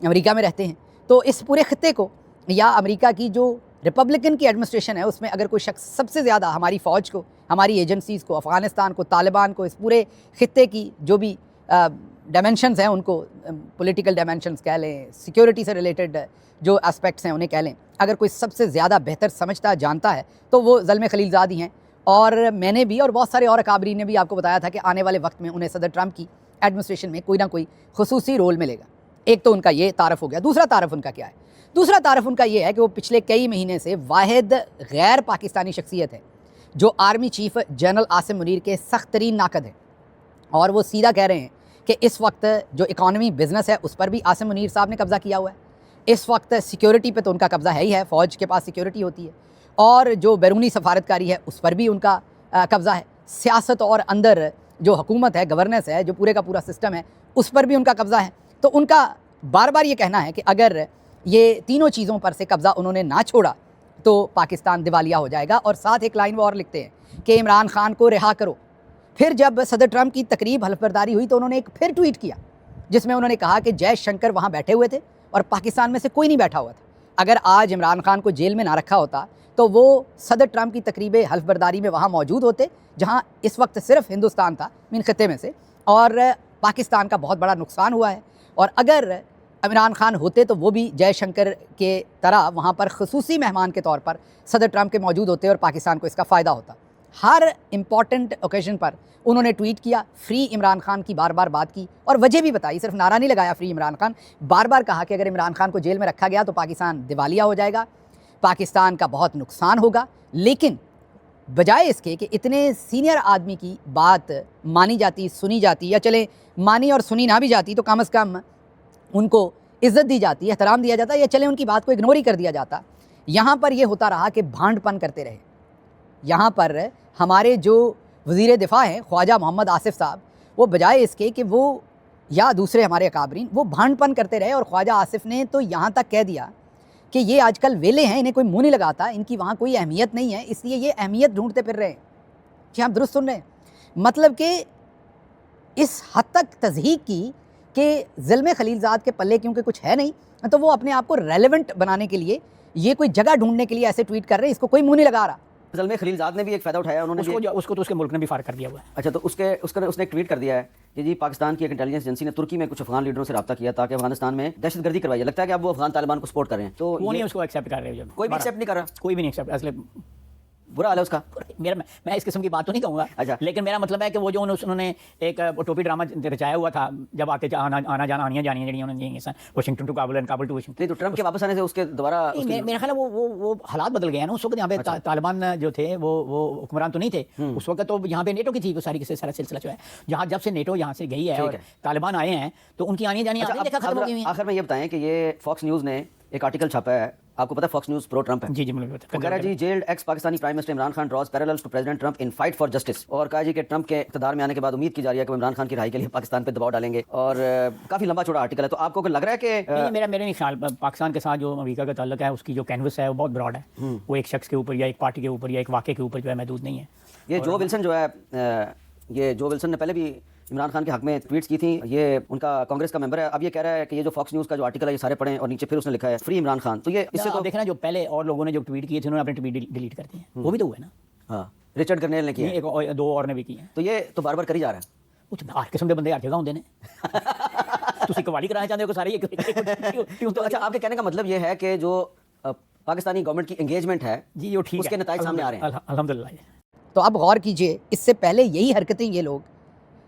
امریکہ میں رہتے ہیں. تو اس پورے خطے کو یا امریکہ کی جو ریپبلکن کی ایڈمنسٹریشن ہے اس میں اگر کوئی شخص سب سے زیادہ ہماری فوج کو, ہماری ایجنسیز کو, افغانستان کو, طالبان کو, اس پورے خطے کی جو بھی ڈائمینشنز ہیں ان کو, پولیٹیکل ڈائمینشنز کہہ لیں, سیکیورٹی سے ریلیٹڈ جو اسپیکٹس ہیں انہیں کہہ لیں, اگر کوئی سب سے زیادہ بہتر سمجھتا جانتا ہے تو وہ زلمے خلیلزاد ہی ہیں. اور میں نے بھی اور بہت سارے اور اکابرین نے بھی آپ کو بتایا تھا کہ آنے والے وقت میں انہیں صدر ٹرمپ کی ایڈمنسٹریشن میں کوئی نہ کوئی خصوصی رول ملے گا. ایک تو ان کا یہ تعارف ہو گیا. دوسرا تعارف ان کا کیا ہے؟ دوسرا تعارف ان کا یہ ہے کہ وہ پچھلے کئی مہینے سے واحد غیر پاکستانی شخصیت ہے جو army chief general Asim Munir کے سخت ترین ناقد ہیں. اور وہ سیدھا کہہ رہے ہیں کہ اس وقت جو اکانومی بزنس ہے اس پر بھی عاصم منیر صاحب نے قبضہ کیا ہوا ہے. اس وقت سیکیورٹی پہ تو ان کا قبضہ ہے ہی ہے, فوج کے پاس سیکیورٹی ہوتی ہے, اور جو بیرونی سفارتکاری ہے اس پر بھی ان کا قبضہ ہے. سیاست اور اندر جو حکومت ہے, گورننس ہے, جو پورے کا پورا سسٹم ہے, اس پر بھی ان کا قبضہ ہے. تو ان کا بار بار یہ کہنا ہے کہ اگر یہ تینوں چیزوں پر سے قبضہ انہوں نے نہ چھوڑا تو پاکستان دیوالیہ ہو جائے گا. اور ساتھ ایک لائن وہ اور لکھتے ہیں کہ عمران خان کو رہا کرو. پھر جب صدر ٹرمپ کی تقریب حلف برداری ہوئی تو انہوں نے ایک پھر ٹویٹ کیا جس میں انہوں نے کہا کہ جے شنکر وہاں بیٹھے ہوئے تھے اور پاکستان میں سے کوئی نہیں بیٹھا ہوا تھا. اگر آج عمران خان کو جیل میں نہ رکھا ہوتا تو وہ صدر ٹرمپ کی تقریب حلف برداری میں وہاں موجود ہوتے, جہاں اس وقت صرف ہندوستان تھا مین خطے میں سے, اور پاکستان کا بہت بڑا نقصان ہوا ہے. اور اگر عمران خان ہوتے تو وہ بھی جے شنکر کے طرح وہاں پر خصوصی مہمان کے طور پر صدر ٹرمپ کے موجود ہوتے اور پاکستان کو اس کا فائدہ ہوتا. ہر امپورٹنٹ اوکیزن پر انہوں نے ٹویٹ کیا, فری عمران خان کی بار بار بات کی اور وجہ بھی بتائی. صرف نعرہ نہیں لگایا فری عمران خان, بار بار کہا کہ اگر عمران خان کو جیل میں رکھا گیا تو پاکستان دیوالیہ ہو جائے گا, پاکستان کا بہت نقصان ہوگا. لیکن بجائے اس کے کہ اتنے سینئر آدمی کی بات مانی جاتی, سنی جاتی, یا چلے مانی اور سنی نہ بھی جاتی تو کم از کم ان کو عزت دی جاتی, احترام دیا جاتا, یا چلے ان کی بات کو اگنور ہی کر دیا جاتا. یہاں پر یہ ہوتا رہا کہ بھانڈ پن کرتے رہے. یہاں پر ہمارے جو وزیر دفاع ہیں خواجہ محمد آصف صاحب, وہ بجائے اس کے کہ وہ یا دوسرے ہمارے اکابرین وہ بھانڈ پن کرتے رہے, اور خواجہ آصف نے تو یہاں تک کہہ دیا کہ یہ آج کل ویلے ہیں, انہیں کوئی منہ نہیں لگاتا, ان کی وہاں کوئی اہمیت نہیں ہے, اس لیے یہ اہمیت ڈھونڈتے پھر رہے ہیں. کہ ہم درست سن رہے ہیں؟ مطلب کہ اس حد تک تضحیق کی کہ زلمے خلیلزاد کے پلے کیونکہ کچھ ہے نہیں تو وہ اپنے آپ کو ریلیونٹ بنانے کے لیے یہ کوئی جگہ ڈھونڈنے کے لیے ایسے ٹویٹ کر رہے ہیں, اس کو کوئی منہ نہیں لگا رہا. زلمے خلیلزاد نے بھی ایک فائدہ اٹھایا, انہوں نے اس کو تو اس کے ملک نے بھی فارغ کر دیا ہوا ہے. اچھا, تو اس نے ایک ٹویٹ کر دیا ہے کہ جی پاکستان کی ایک انٹیلیجنس ایجنسی نے ترکی میں کچھ افغان لیڈروں سے رابطہ کیا تاکہ افغانستان میں دہشت گردی کروائی. لگتا ہے کہ اب وہ افغان طالبان کو سپورٹ کر رہے ہیں, تو وہ نہیں اس کو ایکسیپٹ کر رہے. کوئی بھی ایکسیپٹ نہیں کر رہا, کوئی بھی نہیں ایکسیپٹ. اصل برا حال ہے اس کا. میں اس قسم کی بات تو نہیں کہوں گا. اچھا, لیکن میرا مطلب ہے کہ وہ جو انہوں نے ایک ٹوپی ڈرامہ رچایا ہوا تھا, جب آتے آنا جانا آنیاں جانیاں جڑی انہوں نے Washington to Kabul and Kabul to Washington. نہیں تو ٹرمپ کے واپس آنے سے اس کے دوبارہ میرا خیال ہے وہ حالات بدل گئے ہیں نا. اس وقت یہاں پہ طالبان جو تھے وہ حکمران تو نہیں تھے اس وقت, تو یہاں پہ نیٹو کی تھی وہ ساری سارا سلسلہ جو ہے, جہاں جب سے نیٹو یہاں سے گئی ہے اور طالبان آئے ہیں تو ان کی آنیاں جانیاں ختم ہو گئی ہیں. آخر میں یہ بتائیں کہ یہ فاکس نیوز نے ایک آرٹیکل چھاپا ہے, آپ کو پتہ ہے فاکس نیوز پرو ٹرمپ ہے. جی مجھے پتہ ہے. کہہ رہا ہے جی jailed ex Pakistani prime minister Imran Khan draws parallels to president Trump in fight for justice. اور کہا جی کہ ٹرمپ کے اقتدار میں آنے کے بعد امید کی جا رہی ہے کہ وہ عمران خان کی رہائی کے لیے پاکستان پہ دباؤ ڈالیں گے. اور کافی لمبا چوڑا آرٹیکل ہے. تو آپ کو لگ رہا ہے کہ میرا نہیں خیال پاکستان کے ساتھ جو امریکہ کا تعلق ہے اس کی جو کینوس ہے وہ بہت براڈ ہے. وہ ایک شخص کے اوپر یا ایک پارٹی کے اوپر یا ایک واقعے کے اوپر جو ہے محدود نہیں ہے. یہ جو ولسن جو ہے, یہ جو ولسن نے پہلے بھی عمران خان کے حق میں ٹویٹس کی تھیں, یہ ان کا کانگریس کا ممبر ہے. اب یہ کہہ رہا ہے کہ یہ جو فاکس نیوز کا جو آرٹیکل ہے یہ سارے پڑھیں, اور نیچے پھر اس نے لکھا ہے فری عمران خان. تو یہ اس سے تو دیکھنا جو پہلے اور لوگوں نے جو ٹویٹ کیے تھے انہوں نے اپنے ٹویٹ ڈیلیٹ کر دیے ہیں, وہ بھی تو ہوا ہے نا. ہاں, رچرڈ کرنیل نے کیا, ایک دو اور نے بھی کیے ہیں. تو یہ تو بار بار کری جا رہا ہے. کچھ ہر قسم کے بندے ہر جگہ ہوندے نے. تسی قوالی کرانا چاہتے ہو کہ سارے کیوں. تو اچھا, آپ کے کہنے کا مطلب یہ ہے کہ جو پاکستانی گورنمنٹ کی انگیجمنٹ ہے جی وہ ٹھیک ہے, اس کے نتائج سامنے آ رہے ہیں الحمدللہ. تو اب غور کیجئے, اس سے پہلے یہی حرکتیں یہ لوگ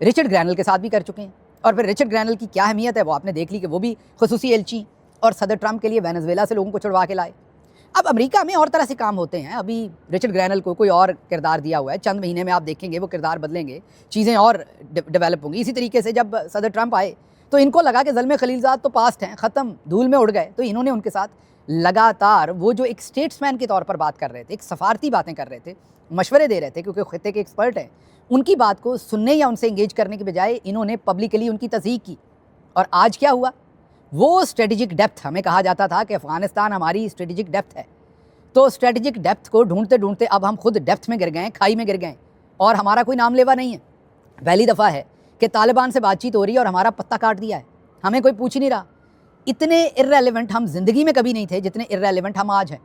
رچرڈ گرینل کے ساتھ بھی کر چکے ہیں, اور پھر رچرڈ گرینل کی کیا اہمیت ہے وہ آپ نے دیکھ لی کہ وہ بھی خصوصی ایلچی اور صدر ٹرمپ کے لیے وینزویلا سے لوگوں کو چھڑوا کے لائے. اب امریکہ میں اور طرح سے کام ہوتے ہیں. ابھی رچرڈ گرینل کو کوئی اور کردار دیا ہوا ہے, چند مہینے میں آپ دیکھیں گے وہ کردار بدلیں گے, چیزیں اور ڈیولپ ہوں گی. اسی طریقے سے جب صدر ٹرمپ آئے تو ان کو لگا کہ زلمے خلیلزاد تو پاسٹ ہیں, ختم, دھول میں اڑ گئے, تو انہوں نے ان کے ساتھ لگاتار وہ جو ایک اسٹیٹس مین کے طور پر بات کر رہے تھے, ایک سفارتی باتیں کر رہے تھے, مشورے دے رہے تھے کیونکہ خطے کے ایکسپرٹ ہیں, ان کی بات کو سننے یا ان سے انگیج کرنے کے بجائے انہوں نے پبلکلی ان کی تصدیق کی. اور آج کیا ہوا, وہ اسٹریٹجک ڈیپتھ, ہمیں کہا جاتا تھا کہ افغانستان ہماری اسٹریٹجک ڈیپتھ ہے, تو اسٹریٹجک ڈیپتھ کو ڈھونڈتے ڈھونڈتے اب ہم خود ڈیپتھ میں گر گئے ہیں, کھائی میں گر گئے ہیں, اور ہمارا کوئی نام لیوا نہیں ہے. پہلی دفعہ ہے کہ طالبان سے بات چیت ہو رہی ہے اور ہمارا پتہ کاٹ دیا ہے, ہمیں کوئی پوچھ نہیں رہا. اتنے irrelevant ہم زندگی میں کبھی نہیں تھے جتنے irrelevant ہم آج ہیں.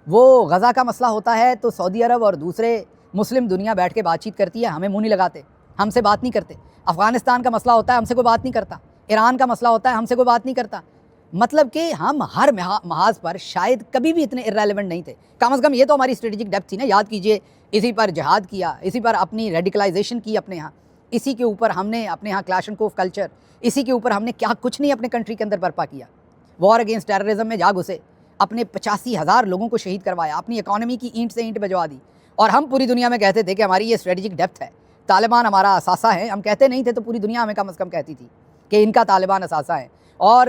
وہ غزہ کا مسئلہ ہوتا ہے تو سعودی عرب اور دوسرے مسلم دنیا بیٹھ کے بات چیت کرتی ہے, ہمیں منہ نہیں لگاتے, ہم سے بات نہیں کرتے. افغانستان کا مسئلہ ہوتا ہے, ہم سے کوئی بات نہیں کرتا. ایران کا مسئلہ ہوتا ہے, ہم سے کوئی بات نہیں کرتا. مطلب کہ ہم ہر محاذ پر شاید کبھی بھی اتنے irrelevant نہیں تھے. کم از کم یہ تو ہماری اسٹریٹجک ڈیپتھ تھی نا. یاد کیجئے, اسی پر جہاد کیا, اسی پر اپنی ریڈیکلائزیشن کی اپنے ہاں, اسی کے اوپر ہم نے اپنے ہاں کلاشنکوف کلچر, اسی کے اوپر ہم نے کیا کچھ نہیں اپنے کنٹری کے اندر برپا کیا. وار اگینسٹ ٹیررزم میں جا گھسے, اپنے 85,000 لوگوں کو شہید کروایا, اپنی اکانومی کی اینٹ سے اینٹ بجوا دی. اور ہم پوری دنیا میں کہتے تھے کہ ہماری یہ اسٹریٹجک ڈیپتھ ہے, طالبان ہمارا اثاثہ ہے. ہم کہتے نہیں تھے تو پوری دنیا ہمیں کم از کم کہتی تھی کہ ان کا طالبان اثاثہ ہے. اور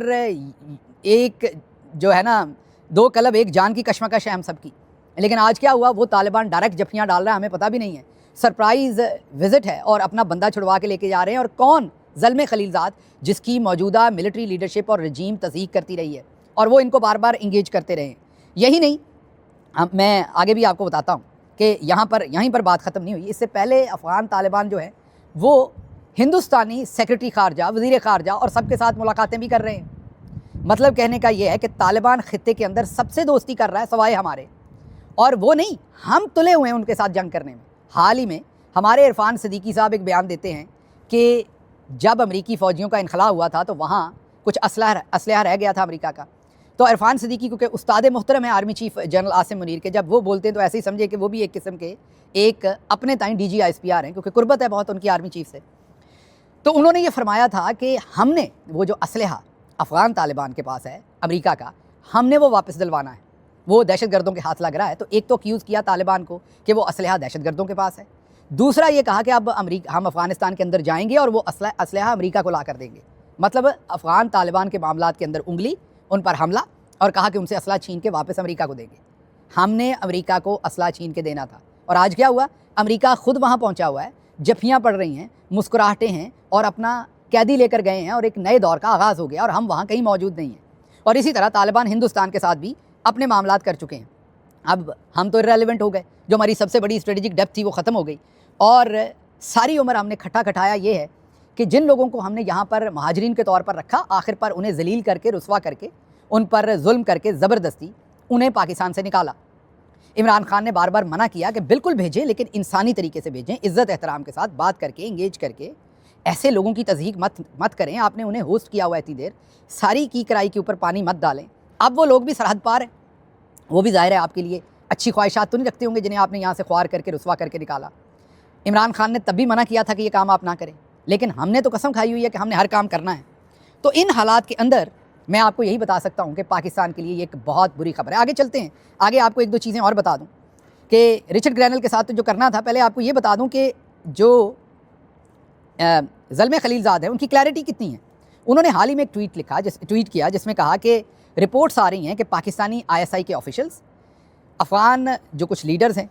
ایک جو ہے نا, دو قلب ایک جان کی کشمکش ہے ہم سب کی. لیکن آج کیا ہوا, وہ طالبان ڈائریکٹ جفیاں ڈال رہا ہے, ہمیں پتہ بھی نہیں ہے. سرپرائز وزٹ ہے اور اپنا بندہ چھڑوا کے لے کے جا رہے ہیں. اور کون؟ زلمے خلیلزاد, جس کی موجودہ ملٹری لیڈرشپ اور رجیم تصدیق کرتی رہی ہے, اور وہ ان کو بار بار انگیج کرتے رہے ہیں. یہی نہیں, میں آگے بھی آپ کو بتاتا ہوں کہ یہیں پر بات ختم نہیں ہوئی. اس سے پہلے افغان طالبان جو ہیں وہ ہندوستانی سیکرٹری خارجہ, وزیر خارجہ اور سب کے ساتھ ملاقاتیں بھی کر رہے ہیں. مطلب کہنے کا یہ ہے کہ طالبان خطے کے اندر سب سے دوستی کر رہا ہے سوائے ہمارے. اور وہ نہیں, ہم تلے ہوئے ہیں ان کے ساتھ جنگ کرنے میں. حال ہی میں ہمارے عرفان صدیقی صاحب ایک بیان دیتے ہیں کہ جب امریکی فوجیوں کا انخلاء ہوا تھا تو وہاں کچھ اسلحہ رہ گیا تھا امریکہ کا. تو عرفان صدیقی کیونکہ استاد محترم ہے army chief general Asim Munir کے, جب وہ بولتے ہیں تو ایسے ہی سمجھے کہ وہ بھی ایک قسم کے ایک اپنے تائیں DGISPR ہیں, کیونکہ قربت ہے بہت ان کی آرمی چیف سے. تو انہوں نے یہ فرمایا تھا کہ ہم نے وہ جو اسلحہ افغان طالبان کے پاس ہے امریکہ کا, ہم نے وہ واپس دلوانا ہے. وہ دہشت گردوں کے ہاتھ لگ رہا ہے. تو ایک تو ایکیوز کیا طالبان کو کہ وہ اسلحہ دہشت گردوں کے پاس ہے. دوسرا یہ کہا کہ اب ہم افغانستان کے اندر جائیں گے اور وہ اسلحہ امریکہ کو لا کر دیں گے. مطلب افغان طالبان کے معاملات کے اندر انگلی, ان پر حملہ, اور کہا کہ ان سے اسلحہ چھین کے واپس امریکہ کو دیں گے. ہم نے امریکہ کو اسلحہ چھین کے دینا تھا. اور آج کیا ہوا, امریکہ خود وہاں پہنچا ہوا ہے, جفیاں پڑ رہی ہیں, مسکراہٹیں ہیں, اور اپنا قیدی لے کر گئے ہیں, اور ایک نئے دور کا آغاز ہو گیا, اور ہم وہاں کہیں موجود نہیں ہیں. اور اسی طرح طالبان ہندوستان کے ساتھ بھی اپنے معاملات کر چکے ہیں. اب ہم تو irrelevant ہو گئے, جو ہماری سب سے بڑی اسٹریٹجک ڈیپتھ تھی وہ ختم ہو گئی. اور ساری عمر ہم نے کھٹایا یہ ہے کہ جن لوگوں کو ہم نے یہاں پر مہاجرین کے طور پر رکھا, آخر پر انہیں ذلیل کر کے, رسوا کر کے, ان پر ظلم کر کے زبردستی انہیں پاکستان سے نکالا. عمران خان نے بار بار منع کیا کہ بالکل بھیجیں, لیکن انسانی طریقے سے بھیجیں, عزت احترام کے ساتھ بات کر کے, انگیج کر کے. ایسے لوگوں کی تضحیک مت کریں. آپ نے انہیں ہوسٹ کیا ہوا اتنی دیر, ساری کی کرائی کے اوپر پانی مت ڈالیں. اب وہ لوگ بھی سرحد پار ہیں, وہ بھی ظاہر ہے آپ کے لیے اچھی خواہشات تو نہیں رکھتے ہوں گے جنہیں آپ نے یہاں سے خوار کر کے, رسوا کر کے نکالا. عمران خان نے تب بھی منع کیا تھا کہ یہ کام آپ نہ کریں, لیکن ہم نے تو قسم کھائی ہوئی ہے کہ ہم نے ہر کام کرنا ہے. تو ان حالات کے اندر میں آپ کو یہی بتا سکتا ہوں کہ پاکستان کے لیے یہ ایک بہت بری خبر ہے. آگے چلتے ہیں, آگے آپ کو ایک دو چیزیں اور بتا دوں کہ رچرڈ گرینل کے ساتھ تو جو کرنا تھا, پہلے آپ کو یہ بتا دوں کہ جو زلمے خلیلزاد ہیں ان کی کلیئرٹی کتنی ہے. انہوں نے حال ہی میں ایک ٹویٹ کیا جس میں کہا کہ رپورٹس آ رہی ہیں کہ پاکستانی ISI کے آفیشلز افغان جو کچھ لیڈرز ہیں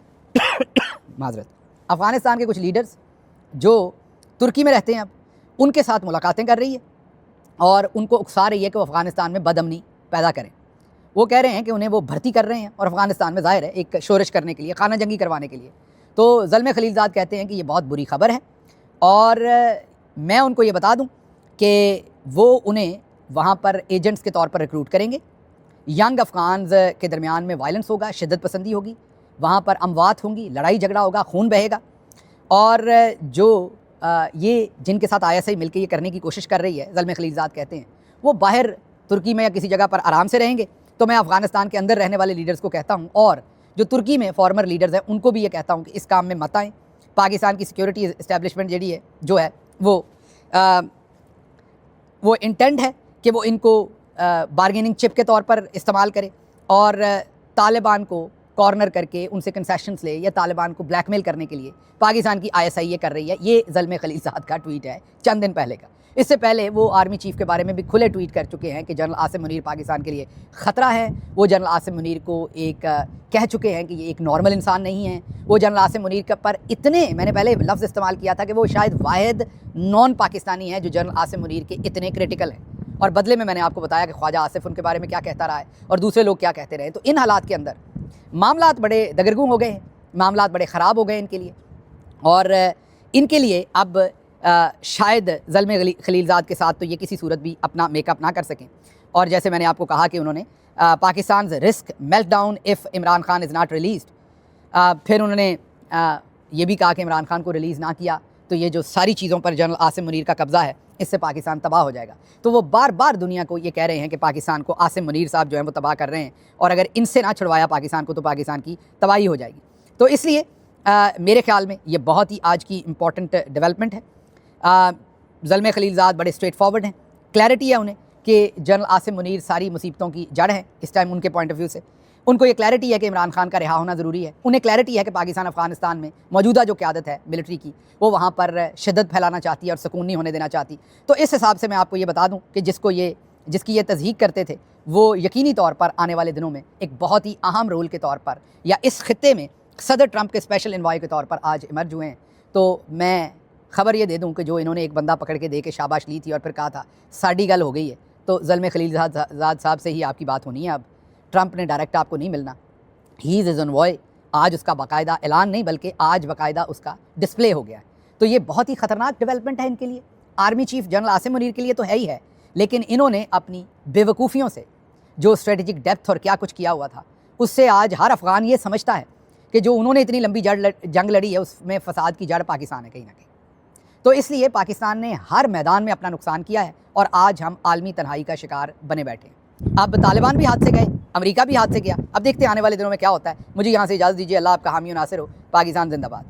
معذرت افغانستان کے کچھ لیڈرز جو ترکی میں رہتے ہیں اب, ان کے ساتھ ملاقاتیں کر رہی ہے اور ان کو اکسا رہی ہے کہ وہ افغانستان میں بدامنی پیدا کریں. وہ کہہ رہے ہیں کہ انہیں وہ بھرتی کر رہے ہیں, اور افغانستان میں ظاہر ہے ایک شورش کرنے کے لیے, خانہ جنگی کروانے کے لیے. تو زلمے خلیلزاد کہتے ہیں کہ یہ بہت بری خبر ہے, اور میں ان کو یہ بتا دوں کہ وہ انہیں وہاں پر ایجنٹس کے طور پر ریکروٹ کریں گے. ینگ افغانز کے درمیان میں وائلنس ہوگا, شدت پسندی ہوگی, وہاں پر اموات ہوں گی, لڑائی جھگڑا ہوگا, خون بہے گا. اور جو یہ جن کے ساتھ ISI مل کے یہ کرنے کی کوشش کر رہی ہے, زلمے خلیلزاد کہتے ہیں وہ باہر ترکی میں یا کسی جگہ پر آرام سے رہیں گے. تو میں افغانستان کے اندر رہنے والے لیڈرز کو کہتا ہوں, اور جو ترکی میں فارمر لیڈرز ہیں ان کو بھی یہ کہتا ہوں کہ اس کام میں مت آئیں. پاکستان کی سیکیورٹی اسٹیبلشمنٹ جو ہے وہ انٹینڈ ہے کہ وہ ان کو بارگیننگ چپ کے طور پر استعمال کرے, اور طالبان کو کارنر کر کے ان سے کنسیشنز لے, یا طالبان کو بلیک میل کرنے کے لیے پاکستان کی ISI یہ کر رہی ہے. یہ زلمے خلیلزاد کا ٹویٹ ہے چند دن پہلے کا. اس سے پہلے وہ آرمی چیف کے بارے میں بھی کھلے ٹویٹ کر چکے ہیں کہ جنرل عاصم منیر پاکستان کے لیے خطرہ ہے. وہ جنرل عاصم منیر کو ایک کہہ چکے ہیں کہ یہ ایک نارمل انسان نہیں ہے. وہ جنرل عاصم منیر کے پر اتنے, میں نے پہلے لفظ استعمال کیا تھا کہ وہ شاید واحد نان پاکستانی ہے جو جنرل عاصم منیر کے اتنے کریٹیکل ہیں. اور بدلے میں نے آپ کو بتایا کہ خواجہ آصف ان کے بارے میں کیا کہتا رہا ہے اور دوسرے لوگ کیا کہتے رہے. تو ان حالات کے اندر معاملات بڑے دگرگوں ہو گئے ہیں, معاملات بڑے خراب ہو گئے ان کے لیے, اور ان کے لیے اب شاید زلمے خلیلزاد کے ساتھ تو یہ کسی صورت بھی اپنا میک اپ نہ کر سکیں. اور جیسے میں نے آپ کو کہا کہ انہوں نے Pakistan's risk melt down if Imran Khan is not released, پھر انہوں نے یہ بھی کہا کہ عمران خان کو ریلیز نہ کیا تو یہ جو ساری چیزوں پر جنرل عاصم منیر کا قبضہ ہے اس سے پاکستان تباہ ہو جائے گا. تو وہ بار بار دنیا کو یہ کہہ رہے ہیں کہ پاکستان کو عاصم منیر صاحب جو ہیں وہ تباہ کر رہے ہیں، اور اگر ان سے نہ چھڑوایا پاکستان کو تو پاکستان کی تباہی ہو جائے گی. تو اس لیے میرے خیال میں یہ بہت ہی آج کی امپورٹنٹ ڈیولپمنٹ ہے. زلمے خلیلزاد بڑے اسٹریٹ فارورڈ ہیں، کلیئرٹی ہے انہیں کہ جنرل عاصم منیر ساری مصیبتوں کی جڑ ہے اس ٹائم ان کے پوائنٹ آف ویو سے. ان کو یہ کلیئرٹی ہے کہ عمران خان کا رہا ہونا ضروری ہے. انہیں کلیئرٹی ہے کہ پاکستان افغانستان میں موجودہ جو قیادت ہے ملٹری کی وہ وہاں پر شدت پھیلانا چاہتی ہے اور سکون نہیں ہونے دینا چاہتی. تو اس حساب سے میں آپ کو یہ بتا دوں کہ جس کی یہ تصدیق کرتے تھے وہ یقینی طور پر آنے والے دنوں میں ایک بہت ہی اہم رول کے طور پر یا اس خطے میں صدر ٹرمپ کے اسپیشل انوائے کے طور پر آج ایمرج ہوئے ہیں. تو میں خبر یہ دے دوں کہ جو انہوں نے ایک بندہ پکڑ کے دے کے شاباش لی تھی اور پھر کہا تھا ساڑی گل ہو گئی ہے، تو زلمے خلیلزاد صاحب سے ہی آپ کی بات ہونی ہے. اب ٹرمپ نے ڈائریکٹ آپ کو نہیں ملنا. ہی از از انوائے، آج اس کا باقاعدہ اعلان نہیں بلکہ آج باقاعدہ اس کا ڈسپلے ہو گیا ہے. تو یہ بہت ہی خطرناک ڈیولپمنٹ ہے ان کے لیے. Army chief general Asim Munir کے لیے تو ہے ہی ہے، لیکن انہوں نے اپنی بے وقوفیوں سے جو اسٹریٹجک ڈیپتھ اور کیا کچھ کیا ہوا تھا اس سے آج ہر افغان یہ سمجھتا ہے کہ جو انہوں نے اتنی لمبی جنگ لڑی ہے اس میں فساد کی جڑ پاکستان ہے کہیں نہ کہیں. تو اس لیے پاکستان نے ہر میدان میں اپنا نقصان کیا ہے اور آج ہم عالمی تنہائی کا شکار بنے بیٹھے ہیں. اب طالبان بھی ہاتھ سے گئے، امریکہ بھی ہاتھ سے گیا. اب دیکھتے ہیں آنے والے دنوں میں کیا ہوتا ہے. مجھے یہاں سے اجازت دیجیے. اللہ آپ کا حامی و ناصر ہو. پاکستان زندہ باد.